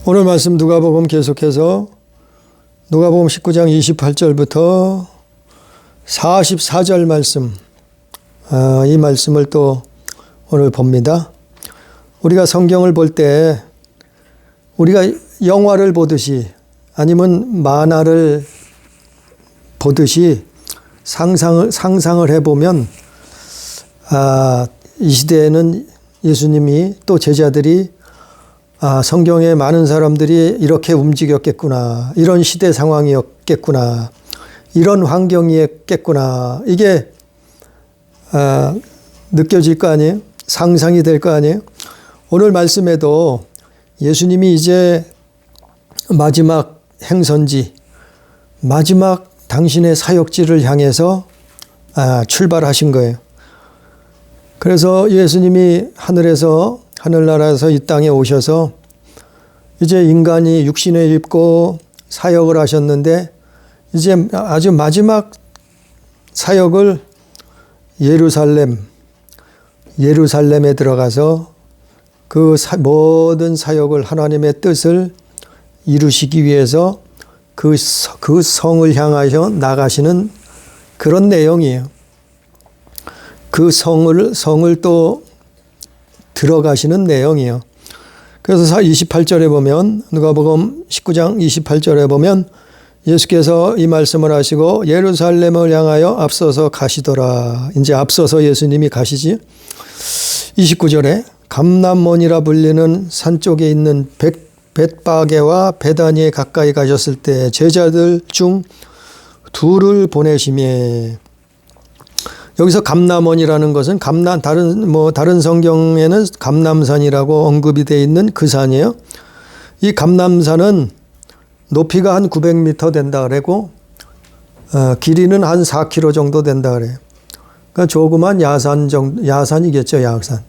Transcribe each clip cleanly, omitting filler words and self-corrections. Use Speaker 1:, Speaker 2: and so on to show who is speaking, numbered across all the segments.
Speaker 1: 오늘 말씀 누가복음 계속해서 누가복음 19장 28절부터 44절 말씀, 이 말씀을 또 오늘 봅니다. 우리가 성경을 볼 때 우리가 영화를 보듯이 아니면 만화를 보듯이 상상을 해보면 이 시대에는 예수님이 또 제자들이 성경에 많은 사람들이 이렇게 움직였겠구나, 이런 시대 상황이었겠구나, 이런 환경이었겠구나, 이게 느껴질 거 아니에요? 상상이 될 거 아니에요? 오늘 말씀에도 예수님이 이제 마지막 행선지, 마지막 당신의 사역지를 향해서 출발하신 거예요. 그래서 예수님이 하늘나라에서 이 땅에 오셔서 이제 인간이 육신을 입고 사역을 하셨는데 이제 아주 마지막 사역을 예루살렘에 들어가서 그 모든 사역을 하나님의 뜻을 이루시기 위해서 그 성을 향하여 나가시는 그런 내용이에요. 그 성을 또 들어가시는 내용이에요. 그래서 28절에 보면, 누가복음 19장 28절에 보면 예수께서 이 말씀을 하시고 예루살렘을 향하여 앞서서 가시더라. 이제 앞서서 예수님이 가시지. 29절에 감람원이라 불리는 산 쪽에 있는 벳바게와 베다니에 가까이 가셨을 때 제자들 중 둘을 보내시매. 여기서 감람원이라는 것은 다른 성경에는 감람산이라고 언급이 되어 있는 그 산이에요. 이 감람산은 높이가 한 900m 된다 그러고 길이는 한 4km 정도 된다 그래요. 그러니까 조그만 야산이겠죠, 야산.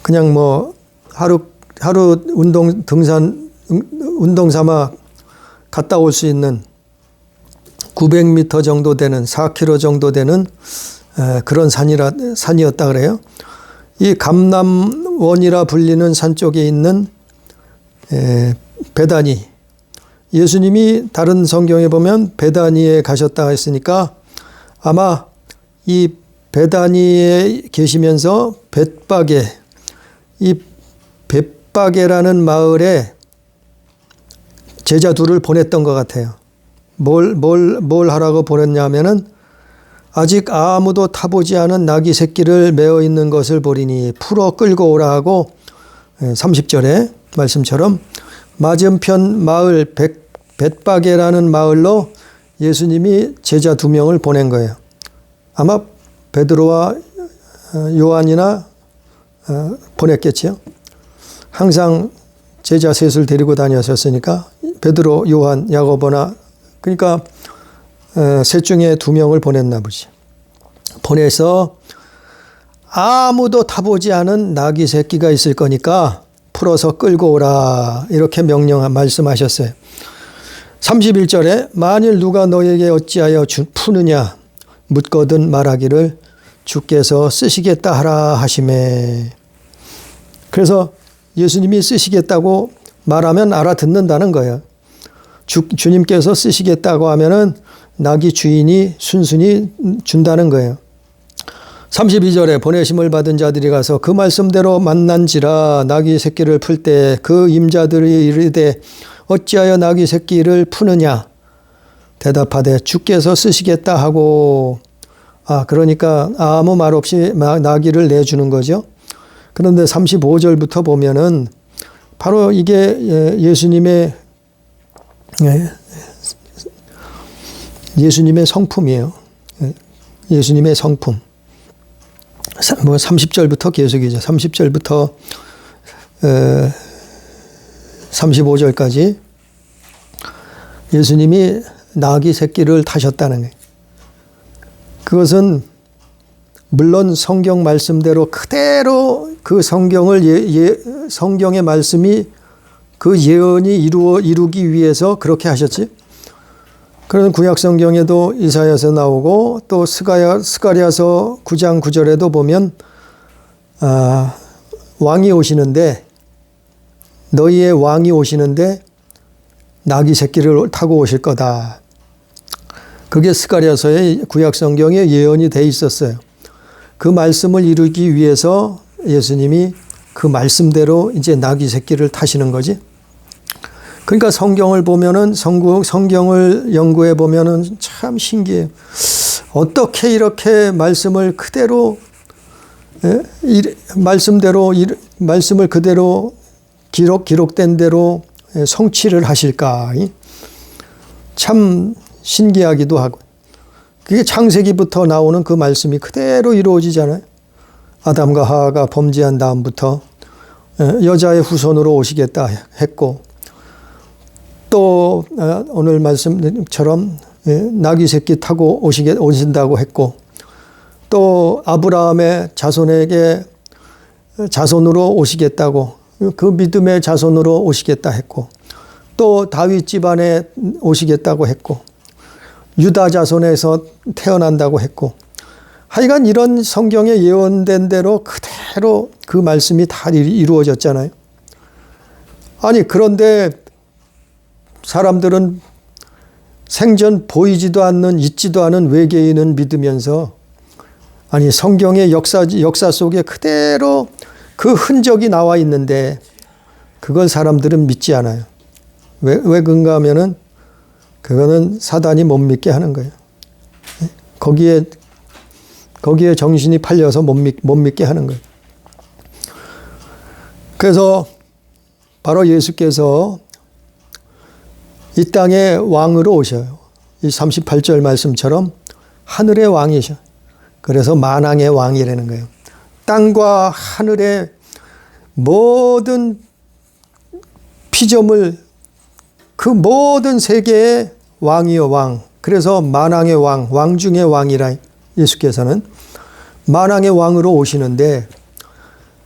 Speaker 1: 그냥 뭐 하루 운동 삼아 갔다 올 수 있는 900m 정도 되는 4km 정도 되는 그런 산이었다 그래요. 이 감람원이라 불리는 산 쪽에 있는 베다니, 예수님이 다른 성경에 보면 베다니에 가셨다 했으니까 아마 이 베다니에 계시면서 이 벳바게라는 마을에 제자 둘을 보냈던 것 같아요. 뭘 하라고 보냈냐면은 아직 아무도 타보지 않은 나귀 새끼를 메어 있는 것을 보리니 풀어 끌고 오라 하고 30절에 말씀처럼 맞은편 마을 벳바게라는 마을로 예수님이 제자 2명을 보낸 거예요. 아마 베드로와 요한이나 보냈겠죠. 항상 제자 셋을 데리고 다녔었으니까 베드로, 요한, 야고보나, 그러니까 셋 중에 2명을 보냈나 보지. 보내서 아무도 타보지 않은 나귀 새끼가 있을 거니까 풀어서 끌고 오라, 이렇게 말씀하셨어요. 31절에 만일 누가 너에게 어찌하여 푸느냐 묻거든 말하기를 주께서 쓰시겠다 하라 하시매. 그래서 예수님이 쓰시겠다고 말하면 알아듣는다는 거예요. 주님께서 쓰시겠다고 하면은 나귀 주인이 순순히 준다는 거예요. 32절에 보내심을 받은 자들이 가서 그 말씀대로 만난지라 나귀 새끼를 풀 때 그 임자들이 이르되 어찌하여 나귀 새끼를 푸느냐 대답하되 주께서 쓰시겠다 하고, 그러니까 아무 말 없이 나귀를 내주는 거죠. 그런데 35절부터 보면은 바로 이게 예수님의 성품이에요. 예수님의 성품. 30절부터 계속이죠. 30절부터 35절까지 예수님이 나귀 새끼를 타셨다는 거예요. 그것은 물론 성경 말씀대로 그대로 그 성경의 말씀이 그 예언이 이루기 위해서 그렇게 하셨지. 그런 구약 성경에도 이사야서 나오고 또 스가랴서 9장 9절에도 보면 왕이 오시는데 너희의 왕이 오시는데 나귀 새끼를 타고 오실 거다. 그게 스가랴서의 구약 성경에 예언이 돼 있었어요. 그 말씀을 이루기 위해서 예수님이 그 말씀대로 이제 나귀 새끼를 타시는 거지. 그러니까 성경을 보면은 성경을 연구해 보면은 참 신기해요. 어떻게 이렇게 말씀을 그대로 말씀을 그대로 기록된 대로 성취를 하실까? 참 신기하기도 하고. 그게 창세기부터 나오는 그 말씀이 그대로 이루어지잖아요. 아담과 하와가 범죄한 다음부터 여자의 후손으로 오시겠다 했고, 또 오늘 말씀처럼 나귀 새끼 타고 오신다고 했고, 또 아브라함의 자손으로 오시겠다고, 그 믿음의 자손으로 오시겠다 했고, 또 다윗 집안에 오시겠다고 했고, 유다 자손에서 태어난다고 했고, 하여간 이런 성경에 예언된 대로 그대로 그 말씀이 다 이루어졌잖아요. 아니, 그런데 사람들은 생전 보이지도 않는, 있지도 않은 외계인은 믿으면서, 아니, 성경의 역사 속에 그대로 그 흔적이 나와 있는데 그걸 사람들은 믿지 않아요. 왜 그런가 하면은 그거는 사단이 못 믿게 하는 거예요. 거기에 정신이 팔려서 못 믿게 하는 거예요. 그래서 바로 예수께서 이 땅의 왕으로 오셔요. 이 38절 말씀처럼 하늘의 왕이셔. 그래서 만왕의 왕이라는 거예요. 땅과 하늘의 모든 피조물, 그 모든 세계의 왕이요 왕. 그래서 만왕의 왕, 왕 중의 왕이라 예수께서는 만왕의 왕으로 오시는데,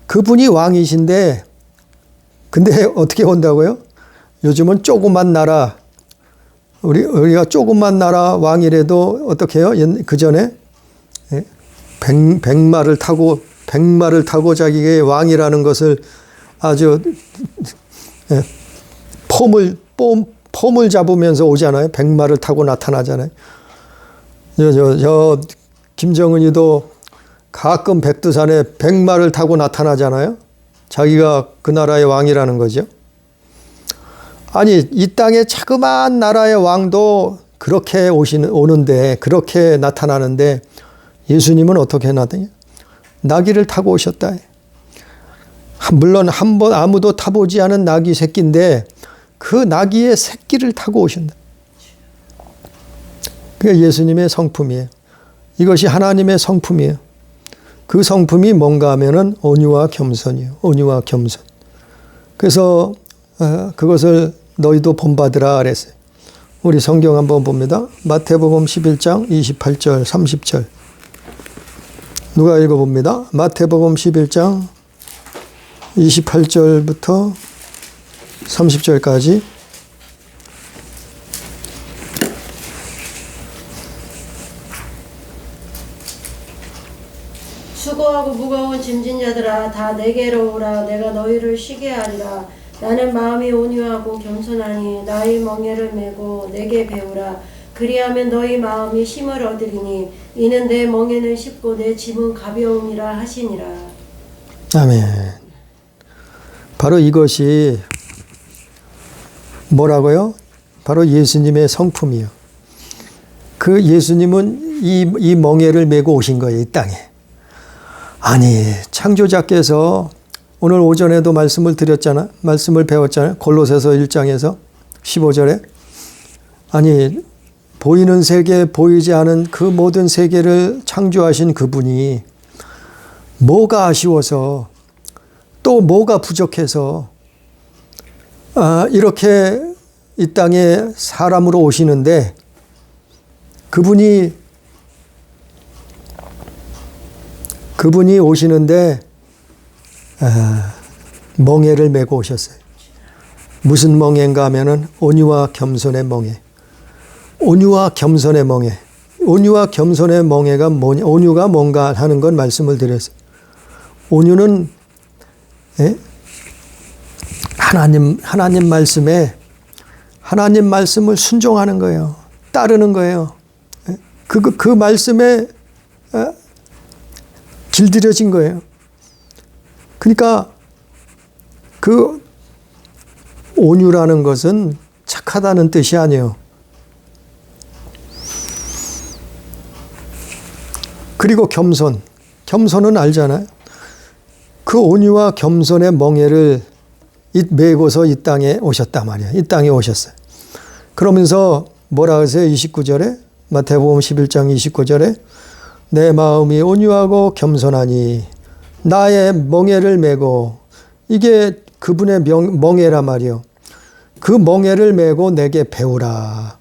Speaker 1: 그분이 왕이신데 근데 어떻게 온다고요? 요즘은 조그만 나라, 우리가 조그만 나라 왕이라도 어떻게 해요? 그 전에 백마를 타고 자기가 왕이라는 것을 아주 폼을 잡으면서 오잖아요. 백마를 타고 나타나잖아요. 저 김정은이도 가끔 백두산에 백마를 타고 나타나잖아요. 자기가 그 나라의 왕이라는 거죠. 아니, 이 땅의 자그마한 나라의 왕도 그렇게 오는데, 그렇게 나타나는데, 예수님은 어떻게 나타나요? 나귀를 타고 오셨다. 물론 한번 아무도 타보지 않은 나귀 새끼인데 그 나귀의 새끼를 타고 오신다. 그게 예수님의 성품이에요. 이것이 하나님의 성품이에요. 그 성품이 뭔가 하면은 온유와 겸손이에요. 온유와 겸손. 그래서 그것을 너희도 본받으라 그랬어요. 우리 성경 한번 봅니다. 마태복음 11장 28절 30절. 누가 읽어봅니다. 마태복음 11장 28절부터 30절까지.
Speaker 2: 수고하고 무거운 짐진 자들아 다 내게로 오라. 내가 너희를 쉬게 하리라. 나는 마음이 온유하고 겸손하니 나의 멍에를 메고 내게 배우라. 그리하면 너희 마음이 힘을 얻으리니 이는 내 멍에는 쉽고 내 짐은 가벼움이라 하시니라.
Speaker 1: 아멘. 바로 이것이 뭐라고요? 바로 예수님의 성품이요. 그 예수님은 이 멍에를 메고 오신 거예요, 이 땅에. 아니, 창조자께서 오늘 오전에도 말씀을 배웠잖아요. 골로새서 1장에서 15절에. 아니, 보이는 세계, 보이지 않은 그 모든 세계를 창조하신 그분이 뭐가 아쉬워서, 또 뭐가 부족해서 이렇게 이 땅에 사람으로 오시는데, 그분이 오시는데 멍에를 메고 오셨어요. 무슨 멍에인가 하면은 온유와 겸손의 멍에. 온유와 겸손의 멍에. 온유와 겸손의 멍에가 뭐냐? 온유가 뭔가 하는 건 말씀을 드렸어요. 온유는 하나님 말씀을 순종하는 거예요. 따르는 거예요. 그 말씀에 길들여진 거예요. 그러니까 그 온유라는 것은 착하다는 뜻이 아니에요. 그리고 겸손은 알잖아요. 그 온유와 겸손의 멍에를 메고서 이 땅에 오셨단 말이에요. 이 땅에 오셨어요. 그러면서 뭐라 하세요? 29절에 마태복음 11장 29절에 내 마음이 온유하고 겸손하니 나의 멍에를 메고, 이게 그분의 멍에란 말이요. 그 멍에를 메고 내게 배우라.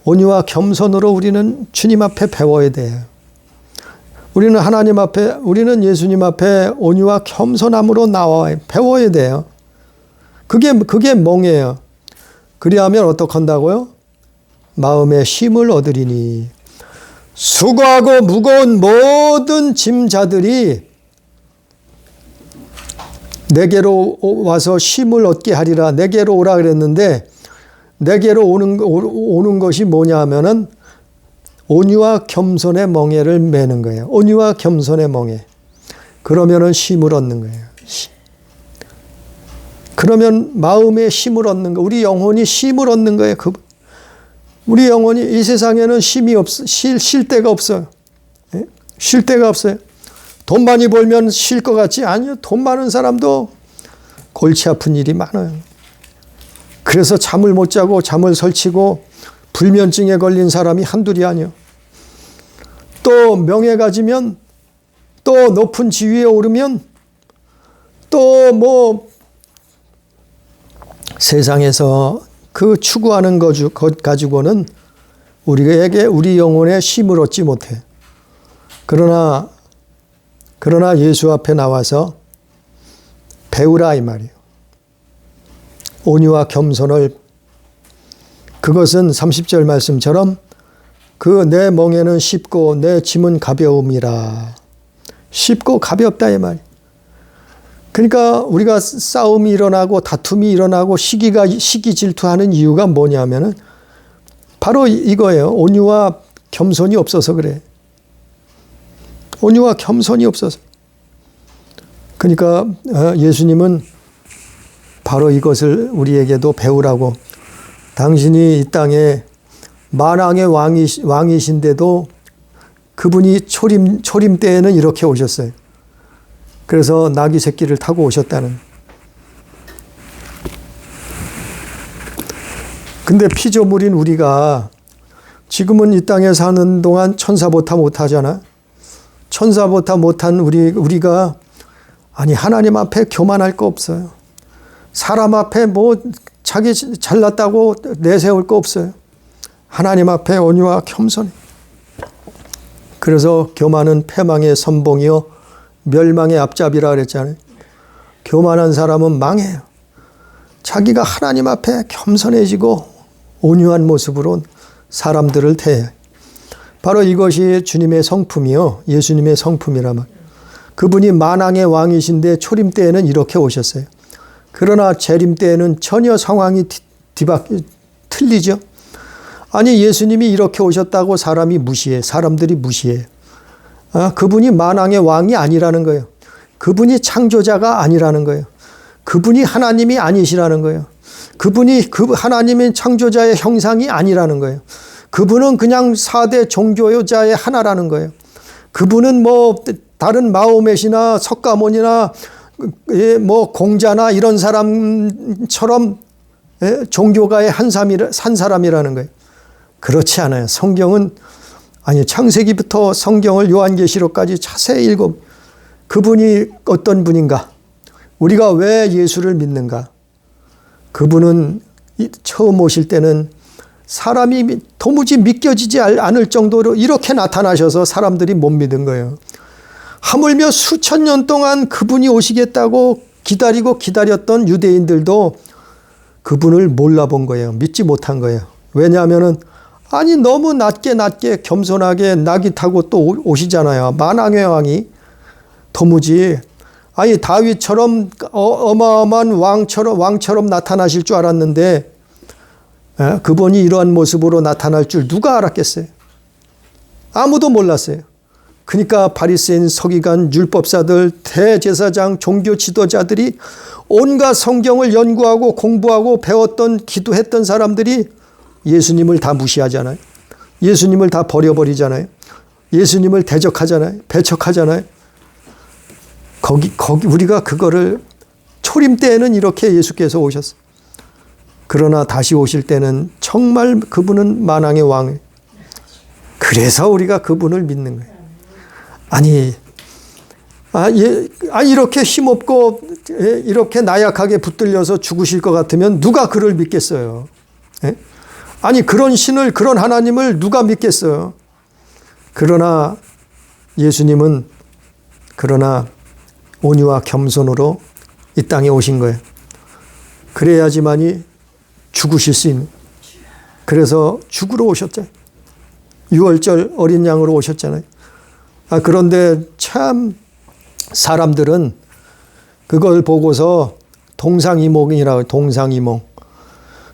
Speaker 1: 온유와 겸손으로 우리는 주님 앞에 배워야 돼요. 우리는 하나님 앞에, 우리는 예수님 앞에 온유와 겸손함으로 나와 배워야 돼요. 그게 멍에요. 그리하면 어떡한다고요? 마음의 쉼을 얻으리니. 수고하고 무거운 모든 짐자들이 내게로 와서 쉼을 얻게 하리라. 내게로 오라 그랬는데, 내게로 오는 것이 뭐냐 하면은 온유와 겸손의 멍에를 매는 거예요. 온유와 겸손의 멍에. 그러면은 쉼을 얻는 거예요. 그러면 마음의 쉼을 얻는 거, 우리 영혼이 쉼을 얻는 거예요. 우리 영혼이 이 세상에는 쉴 데가 없어요. 쉴 데가 없어요. 돈 많이 벌면 쉴 것 같지? 아니요. 돈 많은 사람도 골치 아픈 일이 많아요. 그래서 잠을 못 자고 잠을 설치고 불면증에 걸린 사람이 한둘이 아니요. 또 명예 가지면, 또 높은 지위에 오르면, 또 뭐 세상에서 그 추구하는 것 가지고는 우리에게 우리 영혼에 쉼을 얻지 못해. 그러나 예수 앞에 나와서 배우라 이 말이에요. 온유와 겸손을, 그것은 30절 말씀처럼 그 내 멍에는 쉽고 내 짐은 가벼움이라. 쉽고 가볍다 이 말이에요. 그러니까 우리가 싸움이 일어나고 다툼이 일어나고 시기 질투하는 이유가 뭐냐면은 바로 이거예요. 온유와 겸손이 없어서 그래. 온유와 겸손이 없어서. 그러니까 예수님은 바로 이것을 우리에게도 배우라고, 당신이 이 땅에 만왕의 왕이신데도 그분이 초림 때에는 이렇게 오셨어요. 그래서 나귀 새끼를 타고 오셨다는. 근데 피조물인 우리가 지금은 이 땅에 사는 동안 천사보다 못하잖아. 천사보다 못한 우리가 아니 하나님 앞에 교만할 거 없어요. 사람 앞에 뭐 자기 잘났다고 내세울 거 없어요. 하나님 앞에 온유와 겸손해. 그래서 교만은 패망의 선봉이요 멸망의 앞잡이라 그랬잖아요. 교만한 사람은 망해요. 자기가 하나님 앞에 겸손해지고 온유한 모습으로 사람들을 대해요. 바로 이것이 주님의 성품이요, 예수님의 성품이라면. 그분이 만왕의 왕이신데 초림 때에는 이렇게 오셨어요. 그러나 재림 때에는 전혀 상황이 틀리죠. 아니 예수님이 이렇게 오셨다고 사람들이 무시해. 그분이 만왕의 왕이 아니라는 거예요. 그분이 창조자가 아니라는 거예요. 그분이 하나님이 아니시라는 거예요. 그분이 하나님의 창조자의 형상이 아니라는 거예요. 그분은 그냥 4대 종교자의 하나라는 거예요. 그분은 뭐 다른 마호멧이나 석가모니나 뭐 공자나 이런 사람처럼 종교가의 한 사람이라는 거예요. 그렇지 않아요. 성경은 창세기부터 성경을 요한계시록까지 자세히 읽어. 그분이 어떤 분인가? 우리가 왜 예수를 믿는가? 그분은 처음 오실 때는 사람이 도무지 믿겨지지 않을 정도로 이렇게 나타나셔서 사람들이 못 믿은 거예요. 하물며 수천 년 동안 그분이 오시겠다고 기다렸던 유대인들도 그분을 몰라본 거예요. 믿지 못한 거예요. 왜냐하면은 너무 낮게 겸손하게 나귀 타고 또 오시잖아요. 만왕의 왕이 도무지 아니 다윗처럼 어마어마한 왕처럼 나타나실 줄 알았는데 그분이 이러한 모습으로 나타날 줄 누가 알았겠어요? 아무도 몰랐어요. 그러니까 바리새인, 서기관, 율법사들, 대제사장, 종교 지도자들이 온갖 성경을 연구하고 공부하고 배웠던 기도했던 사람들이 예수님을 다 무시하잖아요. 예수님을 다 버려버리잖아요. 예수님을 대적하잖아요. 배척하잖아요. 거기 우리가 그거를 초림 때에는 이렇게 예수께서 오셨어요. 그러나 다시 오실 때는 정말 그분은 만왕의 왕이에요. 그래서 우리가 그분을 믿는 거예요. 아니 이렇게 힘없고 이렇게 나약하게 붙들려서 죽으실 것 같으면 누가 그를 믿겠어요? 아니 그런 신을, 그런 하나님을 누가 믿겠어요? 그러나 예수님은 온유와 겸손으로 이 땅에 오신 거예요. 그래야지만이 죽으실 수 있는. 그래서 죽으러 오셨잖아요. 유월절 어린 양으로 오셨잖아요. 그런데 참 사람들은 그걸 보고서 동상이몽이라고, 동상이몽.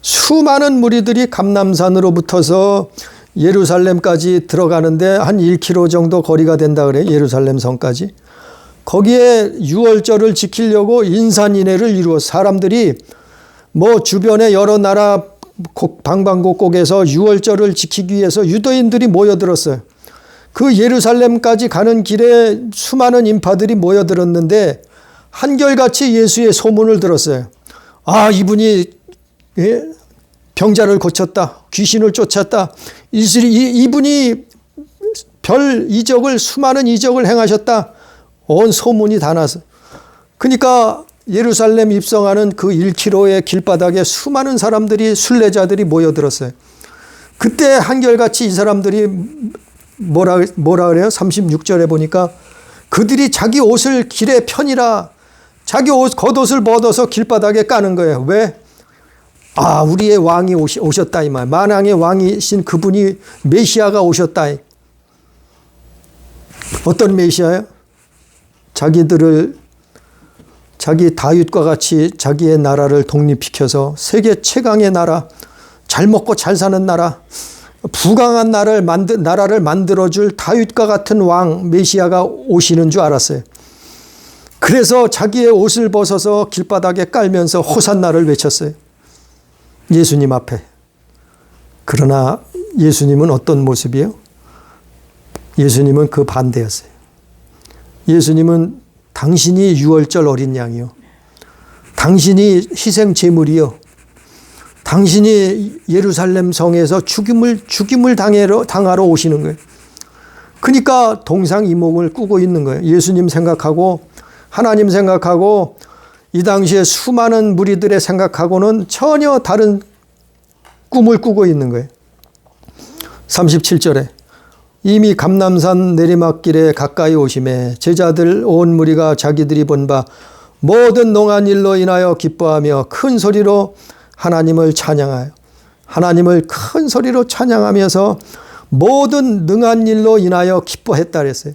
Speaker 1: 수많은 무리들이 감람산으로 붙어서 예루살렘까지 들어가는데 한 1km 정도 거리가 된다 그래요. 예루살렘 성까지. 거기에 유월절을 지키려고 인산인해를 이루어 사람들이 주변에 여러 나라 방방곡곡에서 유월절을 지키기 위해서 유대인들이 모여들었어요. 그 예루살렘까지 가는 길에 수많은 인파들이 모여들었는데 한결같이 예수의 소문을 들었어요. 이분이 병자를 고쳤다. 귀신을 쫓았다. 이분이 별 이적을, 수많은 이적을 행하셨다. 온 소문이 다 나서. 그러니까 예루살렘 입성하는 그 1km의 길바닥에 수많은 사람들이, 순례자들이 모여들었어요. 그때 한결같이 이 사람들이 뭐라 그래요? 36절에 보니까 그들이 자기 옷을 길에 펴니라 자기 겉옷을 벗어서 길바닥에 까는 거예요. 왜? 우리의 왕이 오셨다 이 말. 만왕의 왕이신 그분이 메시아가 오셨다. 어떤 메시아예요? 자기 다윗과 같이 자기의 나라를 독립시켜서 세계 최강의 나라, 잘 먹고 잘 사는 나라, 부강한 나라를 만들어줄 다윗과 같은 왕 메시아가 오시는 줄 알았어요. 그래서 자기의 옷을 벗어서 길바닥에 깔면서 호산나를 외쳤어요. 예수님 앞에. 그러나 예수님은 어떤 모습이에요? 예수님은 그 반대였어요. 예수님은 당신이 유월절 어린 양이요. 당신이 희생 제물이요. 당신이 예루살렘 성에서 죽임을 당하러 오시는 거예요. 그러니까 동상이몽을 꾸고 있는 거예요. 예수님 생각하고 하나님 생각하고 이 당시에 수많은 무리들의 생각하고는 전혀 다른 꿈을 꾸고 있는 거예요. 37절에 이미 감람산 내리막길에 가까이 오심에 제자들 온 무리가 자기들이 본 바 모든 농한 일로 인하여 기뻐하며 큰 소리로 하나님을 찬양하여 하나님을 큰 소리로 찬양하면서 모든 능한 일로 인하여 기뻐했다 그랬어요.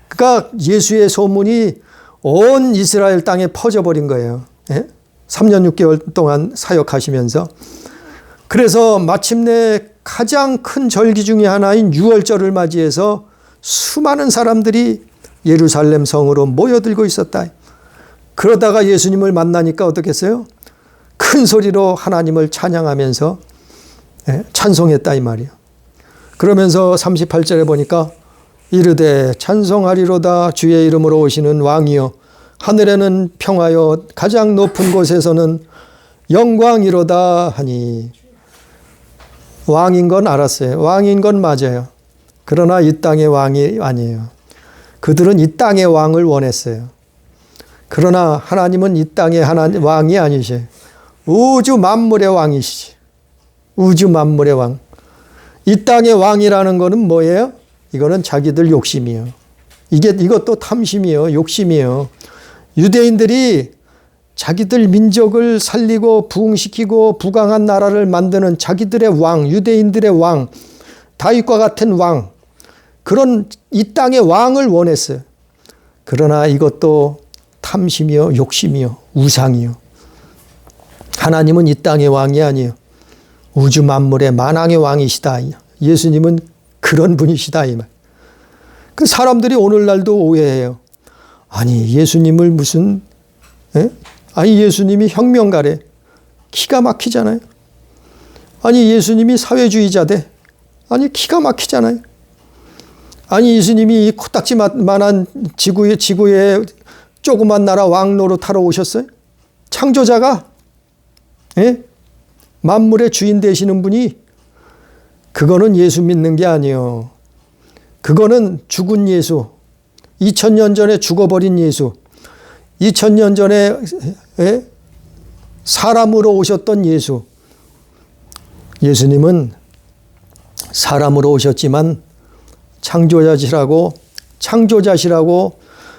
Speaker 1: 그러니까 예수의 소문이 온 이스라엘 땅에 퍼져버린 거예요. 3년 6개월 동안 사역하시면서. 그래서 마침내 가장 큰 절기 중에 하나인 유월절을 맞이해서 수많은 사람들이 예루살렘 성으로 모여들고 있었다. 그러다가 예수님을 만나니까 어떻겠어요? 큰 소리로 하나님을 찬양하면서 찬송했다 이 말이에요. 그러면서 38절에 보니까 이르되 찬송하리로다 주의 이름으로 오시는 왕이여 하늘에는 평하여 가장 높은 곳에서는 영광이로다 하니. 왕인 건 알았어요. 왕인 건 맞아요. 그러나 이 땅의 왕이 아니에요. 그들은 이 땅의 왕을 원했어요. 그러나 하나님은 이 땅의 왕이 아니셔요. 우주 만물의 왕이시지. 우주 만물의 왕. 이 땅의 왕이라는 거는 뭐예요? 이거는 자기들 욕심이에요. 이것도 탐심이에요. 욕심이에요. 유대인들이 자기들 민족을 살리고 부흥시키고 부강한 나라를 만드는 자기들의 왕, 유대인들의 왕, 다윗과 같은 왕, 그런 이 땅의 왕을 원했어요. 그러나 이것도 탐심이요, 욕심이요, 우상이요. 하나님은 이 땅의 왕이 아니에요. 우주 만물의 만왕의 왕이시다. 예수님은 그런 분이시다 이 말. 그 사람들이 오늘날도 오해해요. 아니 예수님을 무슨 아니 예수님이 혁명가래. 기가 막히잖아요. 아니 예수님이 사회주의자대. 아니 기가 막히잖아요. 아니 예수님이 이 코딱지만한 지구에 조그만 나라 왕 노릇하러 오셨어요? 창조자가 만물의 주인 되시는 분이 그거는 예수 믿는 게 아니에요. 그거는 죽은 예수, 2000년 전에 죽어버린 예수, 2000년 전에 사람으로 오셨던 예수. 예수님은 사람으로 오셨지만 창조자시라고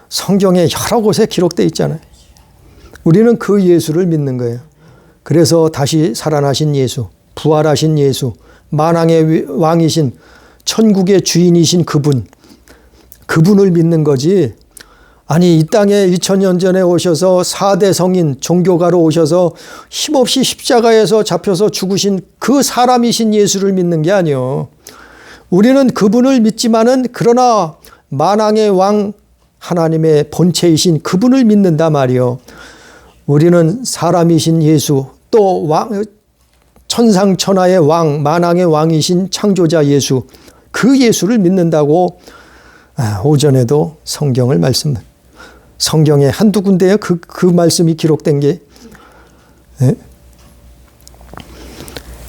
Speaker 1: 성경에 여러 곳에 기록되어 있잖아요. 우리는 그 예수를 믿는 거예요. 그래서 다시 살아나신 예수, 부활하신 예수, 만왕의 왕이신 천국의 주인이신 그분을 믿는 거지. 아니 이 땅에 2000년 전에 오셔서 4대 성인 종교가로 오셔서 힘없이 십자가에서 잡혀서 죽으신 그 사람이신 예수를 믿는 게 아니요. 우리는 그분을 믿지만은 그러나 만왕의 왕 하나님의 본체이신 그분을 믿는다 말이요. 우리는 사람이신 예수 또 천상천하의 왕 만왕의 왕이신 창조자 예수 그 예수를 믿는다고 오전에도 성경을 성경에 한두 군데에 그 말씀이 기록된 게.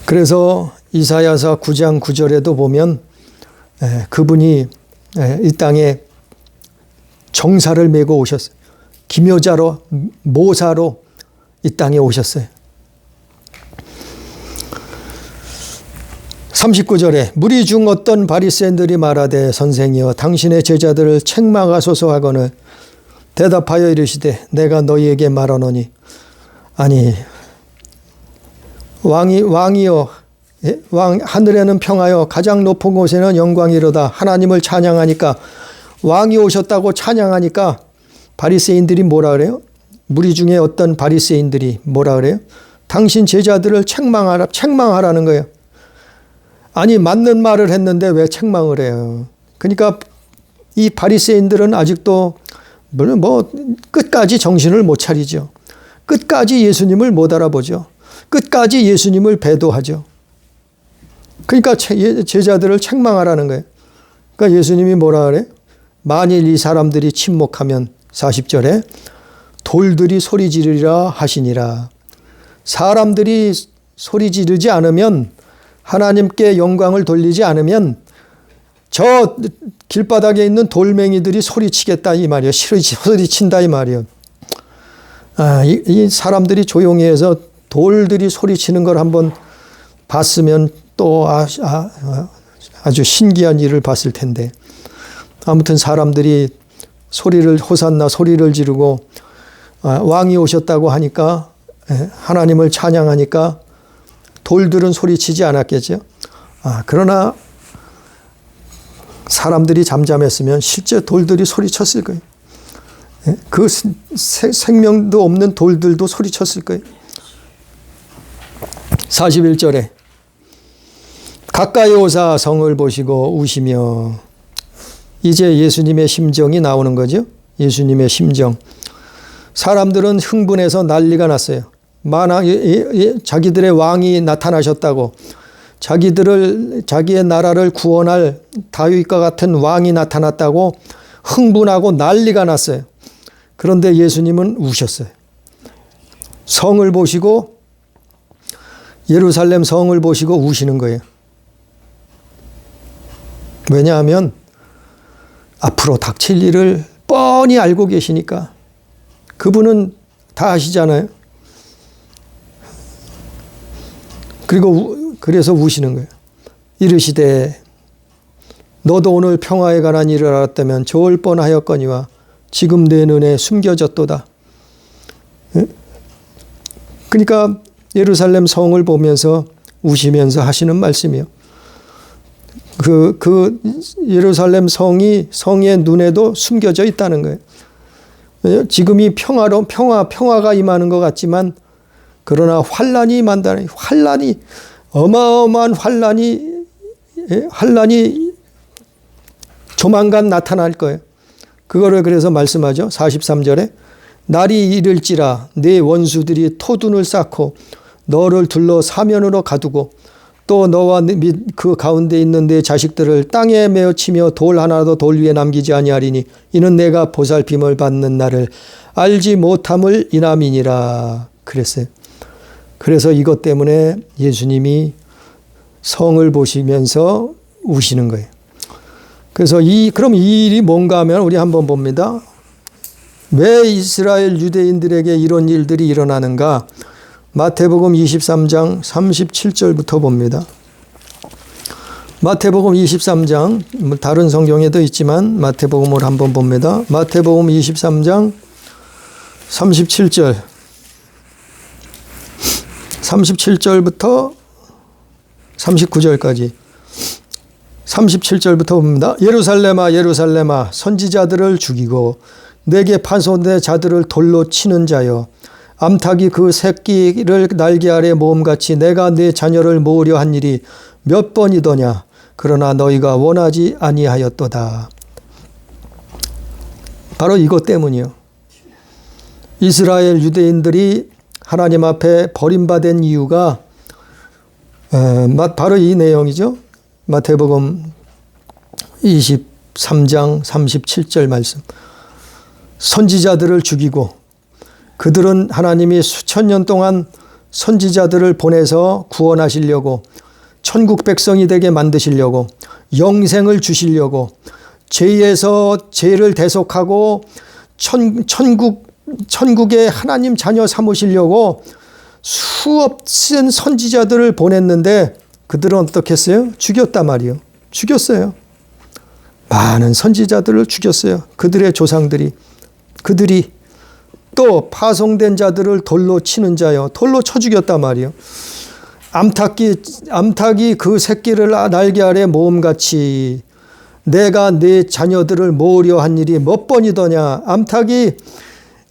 Speaker 1: 그래서 이사야서 9장 9절에도 보면 그분이 이 땅에 정사를 메고 오셨어요. 기묘자로 모사로 이 땅에 오셨어요. 39절에 무리 중 어떤 바리새인들이 말하되 선생이여 당신의 제자들을 책망하소서 하거늘 대답하여 이르시되 내가 너희에게 말하노니 아니 왕이여 왕 하늘에는 평하여 가장 높은 곳에는 영광이로다. 하나님을 찬양하니까 왕이 오셨다고 찬양하니까 바리새인들이 뭐라 그래요? 무리 중에 어떤 바리새인들이 뭐라 그래요? 당신 제자들을 책망하라는 거예요. 아니 맞는 말을 했는데 왜 책망을 해요? 그러니까 이 바리새인들은 아직도 뭐 끝까지 정신을 못 차리죠. 끝까지 예수님을 못 알아보죠. 끝까지 예수님을 배도하죠. 그러니까 제자들을 책망하라는 거예요. 그러니까 예수님이 뭐라 그래? 만일 이 사람들이 침묵하면 40절에 돌들이 소리 지르리라 하시니라. 사람들이 소리 지르지 않으면 하나님께 영광을 돌리지 않으면 저 길바닥에 있는 돌멩이들이 소리치겠다 이 말이에요. 소리친다 이 말이에요. 이 사람들이 조용히 해서 돌들이 소리치는 걸 한번 봤으면 또 아주 신기한 일을 봤을 텐데 아무튼 사람들이 호산나 소리를 지르고 왕이 오셨다고 하니까 하나님을 찬양하니까 돌들은 소리치지 않았겠죠. 그러나 사람들이 잠잠했으면 실제 돌들이 소리쳤을 거예요. 그 생명도 없는 돌들도 소리쳤을 거예요. 41절에 가까이 오사 성을 보시고 우시며 이제 예수님의 심정이 나오는 거죠. 예수님의 심정. 사람들은 흥분해서 난리가 났어요. 자기들의 왕이 나타나셨다고 자기의 나라를 구원할 다윗과 같은 왕이 나타났다고 흥분하고 난리가 났어요. 그런데 예수님은 우셨어요. 성을 보시고 예루살렘 성을 보시고 우시는 거예요. 왜냐하면 앞으로 닥칠 일을 뻔히 알고 계시니까 그분은 다 아시잖아요. 그래서 우시는 거예요. 이르시되 너도 오늘 평화에 관한 일을 알았다면 좋을 뻔하였거니와 지금 내 눈에 숨겨졌도다. 그러니까 예루살렘 성을 보면서 우시면서 하시는 말씀이에요. 그 예루살렘 성의 눈에도 숨겨져 있다는 거예요. 지금이 평화가 임하는 것 같지만 그러나 환란이 임한다는, 환란이, 어마어마한 환란이 조만간 나타날 거예요. 그거를 그래서 말씀하죠. 43절에 날이 이를지라 네 원수들이 토둔을 쌓고 너를 둘러 사면으로 가두고 또 너와 그 가운데 있는 네 자식들을 땅에 메어 치며 돌 하나도 돌 위에 남기지 아니하리니 이는 내가 보살핌을 받는 날을 알지 못함을 인함이니라 그랬어요. 그래서 이것 때문에 예수님이 성을 보시면서 우시는 거예요. 그래서 그럼 이 일이 뭔가 하면 우리 한번 봅니다. 왜 이스라엘 유대인들에게 이런 일들이 일어나는가? 마태복음 23장 37절부터 봅니다. 마태복음 23장, 다른 성경에도 있지만 마태복음을 한번 봅니다. 마태복음 23장 37절. 37절부터 39절까지. 37절부터 봅니다. 예루살렘아 예루살렘아 선지자들을 죽이고 내게 파송된 자들을 돌로 치는 자여 암탉이 그 새끼를 날개 아래 모음같이 내가 내 자녀를 모으려 한 일이 몇 번이더냐. 그러나 너희가 원하지 아니하였도다. 바로 이것 때문이요. 이스라엘 유대인들이 하나님 앞에 버림받은 이유가 바로 이 내용이죠. 마태복음 23장 37절 말씀. 선지자들을 죽이고 그들은 하나님이 수천 년 동안 선지자들을 보내서 구원하시려고 천국 백성이 되게 만드시려고 영생을 주시려고 죄에서 죄를 대속하고 천국의 하나님 자녀 삼으시려고 수없은 선지자들을 보냈는데 그들은 어떻게 했어요? 죽였단 말이에요. 죽였어요. 많은 선지자들을 죽였어요. 그들의 조상들이. 그들이 또 파송된 자들을 돌로 치는 자요. 돌로 쳐 죽였단 말이에요. 암탉이 그 새끼를 날개 아래 모음같이 내가 내 자녀들을 모으려 한 일이 몇 번이더냐.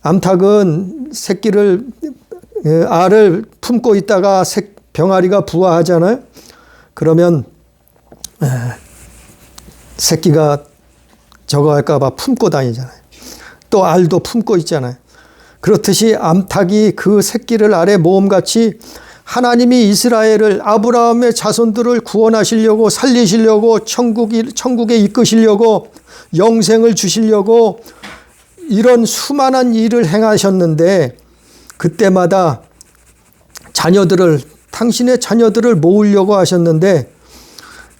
Speaker 1: 암탉은 새끼를 알을 품고 있다가 병아리가 부화하잖아요. 그러면 새끼가 저거 할까 봐 품고 다니잖아요. 또 알도 품고 있잖아요. 그렇듯이 암탉이 그 새끼를 알에 모음같이 하나님이 이스라엘을 아브라함의 자손들을 구원하시려고 살리시려고 천국에 이끄시려고 영생을 주시려고 이런 수많은 일을 행하셨는데 그때마다 당신의 자녀들을 모으려고 하셨는데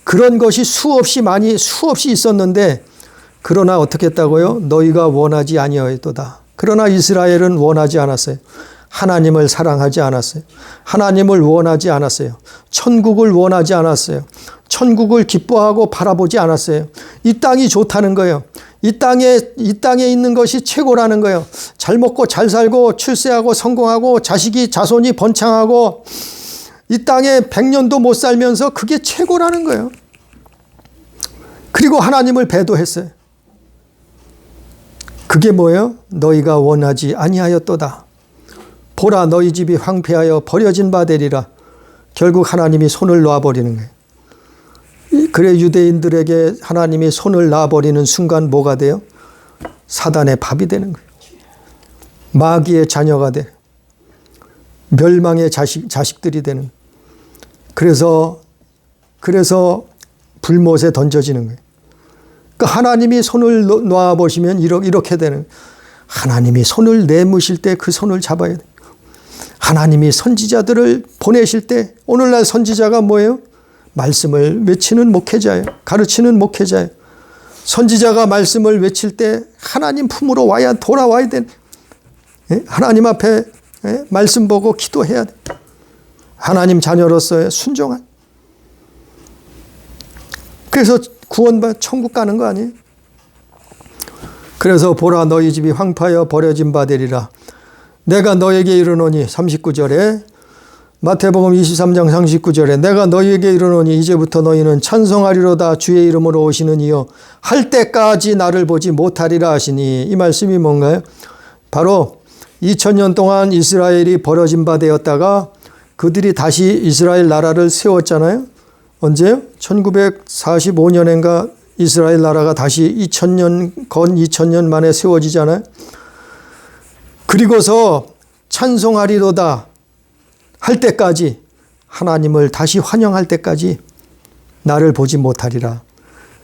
Speaker 1: 그런 것이 수없이 있었는데 그러나 어떻게 했다고요? 너희가 원하지 아니하였도다. 그러나 이스라엘은 원하지 않았어요. 하나님을 사랑하지 않았어요. 하나님을 원하지 않았어요. 천국을 원하지 않았어요. 천국을 기뻐하고 바라보지 않았어요. 이 땅이 좋다는 거예요. 이 땅에 있는 것이 최고라는 거예요. 잘 먹고 잘 살고 출세하고 성공하고 자손이 번창하고 이 땅에 100년도 못 살면서 그게 최고라는 거예요. 그리고 하나님을 배도했어요. 그게 뭐예요? 너희가 원하지 아니하였도다. 보라 너희 집이 황폐하여 버려진 바 되리라. 결국 하나님이 손을 놔버리는 거예요. 그래 유대인들에게 하나님이 손을 놔버리는 순간 뭐가 돼요? 사단의 밥이 되는 거예요. 마귀의 자녀가 돼. 멸망의 자식들이 되는. 그래서 불못에 던져지는 거예요. 그러니까 하나님이 손을 놔보시면 이렇게 되는. 하나님이 손을 내무실 때 그 손을 잡아야 돼요. 하나님이 선지자들을 보내실 때 오늘날 선지자가 뭐예요? 말씀을 외치는 목회자예요. 가르치는 목회자예요. 선지자가 말씀을 외칠 때 하나님 품으로 돌아와야 돼. 하나님 앞에 말씀 보고 기도해야 돼. 하나님 자녀로서의 순종한. 그래서 구원받아 천국 가는 거 아니에요? 그래서 보라 너희 집이 황폐하여 버려진 바 되리라. 내가 너에게 이르노니 39절에 마태복음 23장 39절에 내가 너희에게 이르노니 이제부터 너희는 찬송하리로다 주의 이름으로 오시는 이여 할 때까지 나를 보지 못하리라 하시니 이 말씀이 뭔가요? 바로 2000년 동안 이스라엘이 버려진 바 되었다가 그들이 다시 이스라엘 나라를 세웠잖아요. 언제요? 1945년인가 이스라엘 나라가 다시 2000년 만에 세워지잖아요. 그리고서 찬송하리로다 할 때까지, 하나님을 다시 환영할 때까지 나를 보지 못하리라.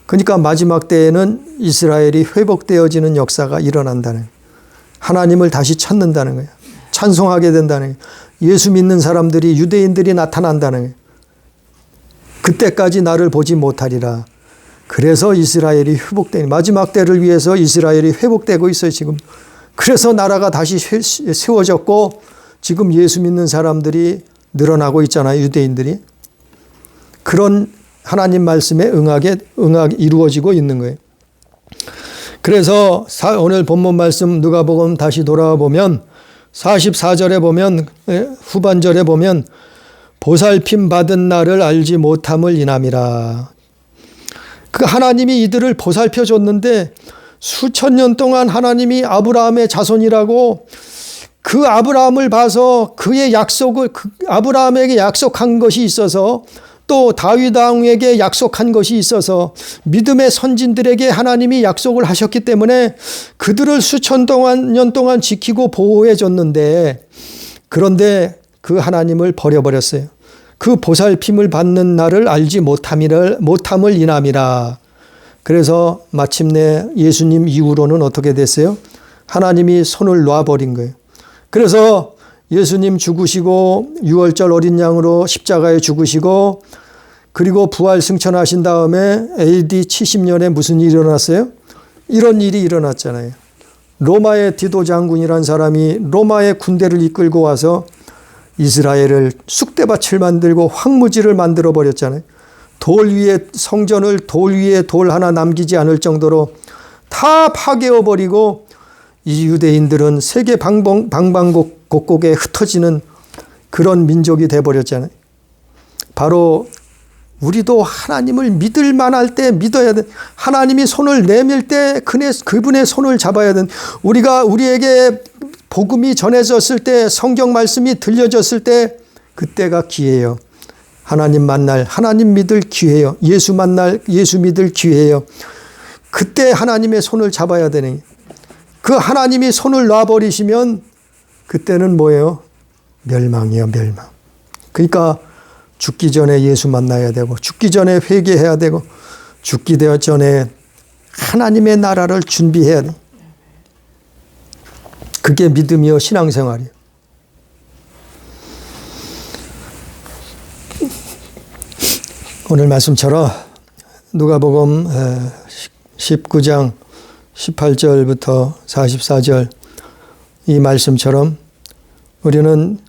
Speaker 1: 그러니까 마지막 때에는 이스라엘이 회복되어지는 역사가 일어난다는 거예요. 하나님을 다시 찾는다는 거예요. 찬송하게 된다는 거예요. 예수 믿는 사람들이, 유대인들이 나타난다는 거예요. 그때까지 나를 보지 못하리라. 그래서 이스라엘이 회복되는, 마지막 때를 위해서 이스라엘이 회복되고 있어요, 지금. 그래서 나라가 다시 세워졌고 지금 예수 믿는 사람들이 늘어나고 있잖아요, 유대인들이. 그런 하나님 말씀에 응하게 이루어지고 있는 거예요. 그래서 오늘 본문 말씀 누가복음 다시 돌아와 보면 44절에 보면, 후반절에 보면 보살핌 받은 나를 알지 못함을 인함이라. 그 하나님이 이들을 보살펴 줬는데 수천 년 동안 하나님이 아브라함의 자손이라고 그 아브라함을 봐서 그의 약속을, 아브라함에게 약속한 것이 있어서 또 다윗 왕에게 약속한 것이 있어서 믿음의 선진들에게 하나님이 약속을 하셨기 때문에 그들을 수천 년 동안 지키고 보호해 줬는데, 그런데 그 하나님을 버려버렸어요. 그 보살핌을 받는 나를 알지 못함을 인함이라. 그래서 마침내 예수님 이후로는 어떻게 됐어요? 하나님이 손을 놔버린 거예요. 그래서 예수님 죽으시고 6월절 어린 양으로 십자가에 죽으시고 그리고 부활 승천하신 다음에 AD 70년에 무슨 일이 일어났어요? 이런 일이 일어났잖아요. 로마의 디도 장군이란 사람이 로마의 군대를 이끌고 와서 이스라엘을 쑥대밭을 만들고 황무지를 만들어 버렸잖아요. 돌 위에, 성전을 돌 위에 돌 하나 남기지 않을 정도로 다 파괴해 버리고 이 유대인들은 세계 방방곡곡에 흩어지는 그런 민족이 돼버렸잖아요. 바로 우리도 하나님을 믿을 만할 때 믿어야 돼. 하나님이 손을 내밀 때 그분의 손을 잡아야 돼. 우리에게 복음이 전해졌을 때, 성경 말씀이 들려졌을 때 그때가 기회예요. 하나님 만날, 하나님 믿을 기회예요. 예수 만날, 예수 믿을 기회예요. 그때 하나님의 손을 잡아야 되네. 그 하나님이 손을 놔버리시면 그때는 뭐예요? 멸망이에요, 멸망. 그러니까 죽기 전에 예수 만나야 되고, 죽기 전에 회개해야 되고, 죽기 전에 하나님의 나라를 준비해야 돼. 그게 믿음이요, 신앙생활이에요. 오늘 말씀처럼 누가복음 19장 18절부터 44절 이 말씀처럼 우리는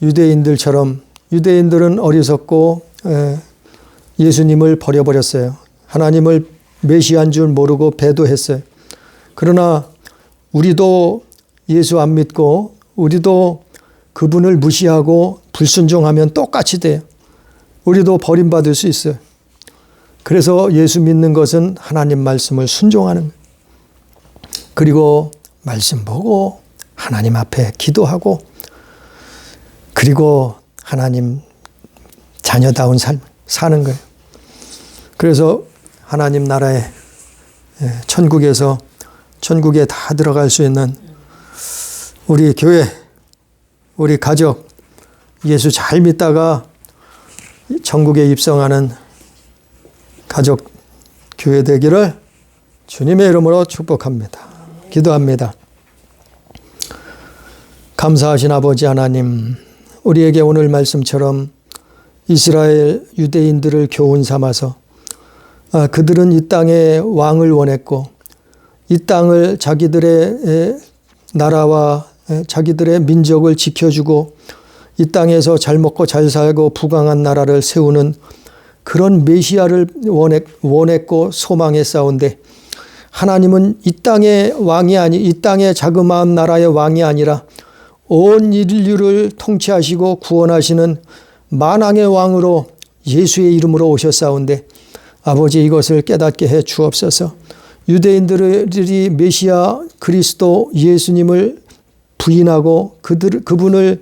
Speaker 1: 유대인들은 어리석고 예수님을 버려버렸어요. 하나님을 메시아인 줄 모르고 배도했어요. 그러나 우리도 예수 안 믿고 우리도 그분을 무시하고 불순종하면 똑같이 돼요. 우리도 버림받을 수 있어요. 그래서 예수 믿는 것은 하나님 말씀을 순종하는 거예요. 그리고 말씀 보고 하나님 앞에 기도하고 그리고 하나님 자녀다운 삶 사는 거예요. 그래서 하나님 나라에 천국에 다 들어갈 수 있는 우리 교회, 우리 가족, 예수 잘 믿다가 천국에 입성하는 가족 교회 되기를 주님의 이름으로 축복합니다. 기도합니다. 감사하신 아버지 하나님, 우리에게 오늘 말씀처럼 이스라엘 유대인들을 교훈 삼아서 그들은 이 땅에 왕을 원했고 이 땅을 자기들의 나라와 자기들의 민족을 지켜주고 이 땅에서 잘 먹고 잘 살고 부강한 나라를 세우는 그런 메시아를 원했고 소망했사온데 하나님은 이 땅의 왕이 이 땅의 자그마한 나라의 왕이 아니라 온 인류를 통치하시고 구원하시는 만왕의 왕으로 예수의 이름으로 오셨사온데 아버지 이것을 깨닫게 해 주옵소서. 유대인들이 메시아 그리스도 예수님을 부인하고 그분을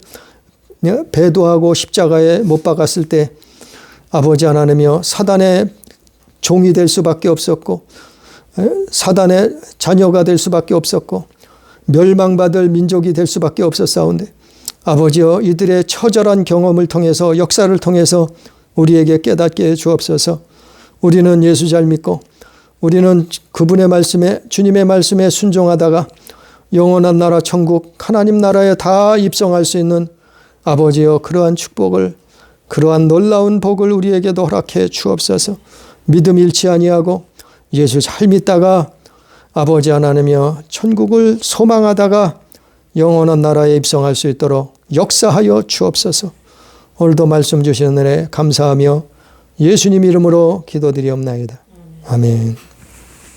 Speaker 1: 배도하고 십자가에 못 박았을 때 아버지 하나님이여 사단의 종이 될 수밖에 없었고 사단의 자녀가 될 수밖에 없었고 멸망받을 민족이 될 수밖에 없었사온데 아버지여 이들의 처절한 경험을 통해서 역사를 통해서 우리에게 깨닫게 해 주옵소서. 우리는 예수 잘 믿고 우리는 그분의 말씀에 주님의 말씀에 순종하다가 영원한 나라 천국 하나님 나라에 다 입성할 수 있는 아버지여 그러한 축복을 그러한 놀라운 복을 우리에게도 허락해 주옵소서. 믿음 잃지 아니하고 예수 잘 믿다가 아버지 하나님이여 천국을 소망하다가 영원한 나라에 입성할 수 있도록 역사하여 주옵소서. 오늘도 말씀 주시는 은혜 감사하며 예수님 이름으로 기도드리옵나이다. 아멘.